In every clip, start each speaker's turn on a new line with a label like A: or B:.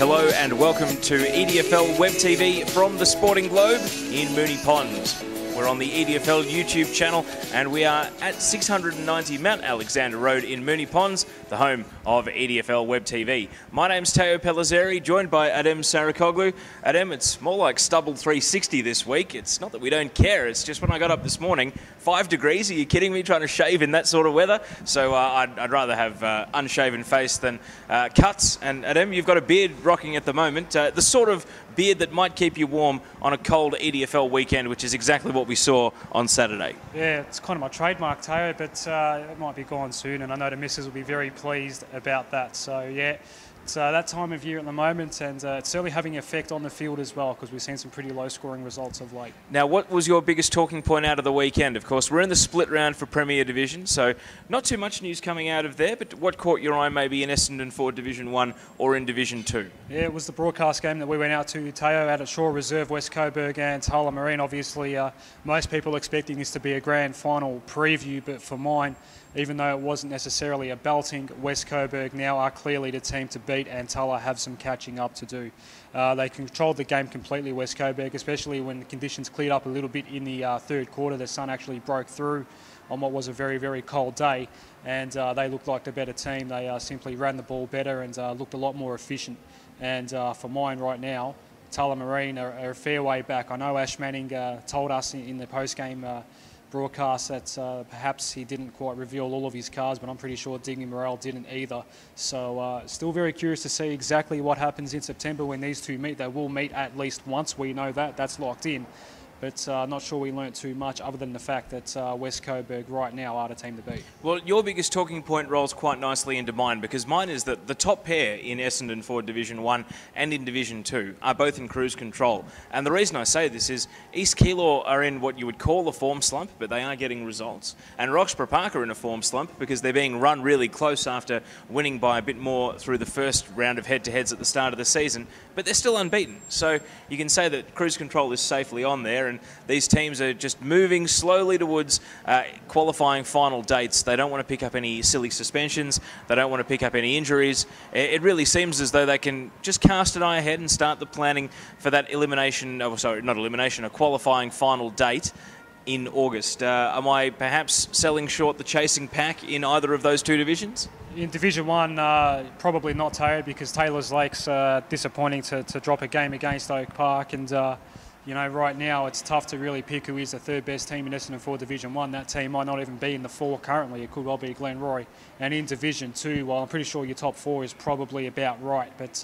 A: Hello and welcome to EDFL Web TV from the Sporting Globe in Moonee Ponds. We're on the EDFL YouTube channel and we are at 690 Mount Alexander Road in Moonee Ponds, the home of EDFL Web TV. My name's Pellizzeri, joined by Adem Saricaoglu. Adem, it's more like stubble 360 this week. It's not that we don't care, it's just when I got up this morning, 5 degrees, are you kidding me, trying to shave in that sort of weather? So I'd rather have unshaven face than cuts. And Adem, you've got a beard rocking at the moment, the sort of beard that might keep you warm on a cold EDFL weekend, which is exactly what we saw on Saturday.
B: Yeah, it's kind of my trademark, Teo, but it might be gone soon, and I know the missus will be very pleased about that. So yeah, it's that time of year at the moment, and it's certainly having an effect on the field as well, because we've seen some pretty low-scoring results of late. Now,
A: what was your biggest talking point out of the weekend? Of course, we're in the split round for Premier Division, so not too much news coming out of there, but what caught your eye maybe in Essendon for Division 1 or in Division 2?
B: Yeah, it was the broadcast game that we went out to, Teo, out at Shaw Reserve, West Coburg and Tullamarine. Obviously, most people expecting this to be a grand final preview, but for mine, even though it wasn't necessarily a belting, West Coburg now are clearly the team to beat, and Tulla have some catching up to do. They controlled the game completely, West Coburg, especially when the conditions cleared up a little bit in the third quarter. The sun actually broke through on what was a very, very cold day, and they looked like the better team. They simply ran the ball better and looked a lot more efficient. And for mine right now, Tullamarine are a fair way back. I know Ash Manning told us in the post-game broadcast that perhaps he didn't quite reveal all of his cards, but I'm pretty sure Digny Morrell didn't either. So still very curious to see exactly what happens in September when these two meet. They will meet at least once, we know that, that's locked in. But not sure we learnt too much other than the fact that West Coburg right now are the team to beat.
A: Well, your biggest talking point rolls quite nicely into mine, because mine is that the top pair in Essendon for Division 1 and in Division 2 are both in cruise control. And the reason I say this is East Keilor are in what you would call a form slump, but they are getting results. And Roxburgh Park are in a form slump because they're being run really close after winning by a bit more through the first round of head-to-heads at the start of the season, but they're still unbeaten. So you can say that cruise control is safely on there, and these teams are just moving slowly towards qualifying final dates. They don't want to pick up any silly suspensions. They don't want to pick up any injuries. It really seems as though they can just cast an eye ahead and start the planning for that a qualifying final date in August. Am I perhaps selling short the chasing pack in either of those two divisions?
B: In Division 1, probably not, Teo, because Taylor's Lake's disappointing to drop a game against Oak Park, and you know, right now it's tough to really pick who is the third best team in Essendon 4 Division 1. That team might not even be in the 4 currently. It could well be Glenroy. And in Division 2, well, I'm pretty sure your top 4 is probably about right. But,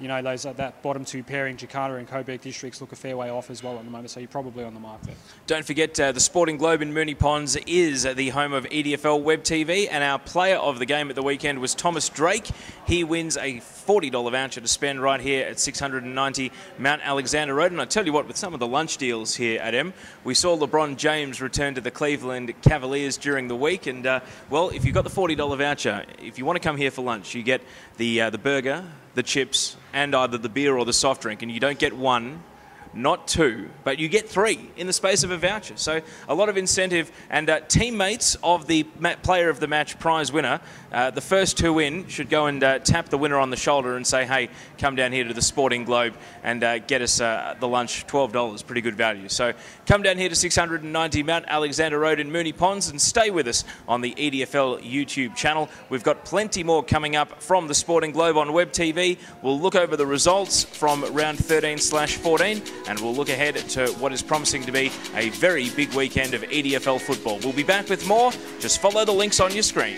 B: you know, that bottom 2 pairing, Jakarta and Coburg districts, look a fair way off as well at the moment. So you're probably on the mark there.
A: Don't forget, the Sporting Globe in Moonee Ponds is the home of EDFL Web TV. And our player of the game at the weekend was Thomas Drake. He wins a $40 voucher to spend right here at 690 Mount Alexander Road. And I tell you what, with some of the lunch deals here at Adem, we saw LeBron James return to the Cleveland Cavaliers during the week. And, well, if you've got the $40 voucher, if you want to come here for lunch, you get the burger, the chips, and either the beer or the soft drink. And you don't get one, not 2, but you get 3 in the space of a voucher. So a lot of incentive, and teammates of the player of the match prize winner, the first 2 in should go and tap the winner on the shoulder and say, hey, come down here to the Sporting Globe and get us the lunch, $12, pretty good value. So come down here to 690 Mount Alexander Road in Moonee Ponds and stay with us on the EDFL YouTube channel. We've got plenty more coming up from the Sporting Globe on Web TV. We'll look over the results from round 13/14, and we'll look ahead to what is promising to be a very big weekend of EDFL football. We'll be back with more. Just follow the links on your screen.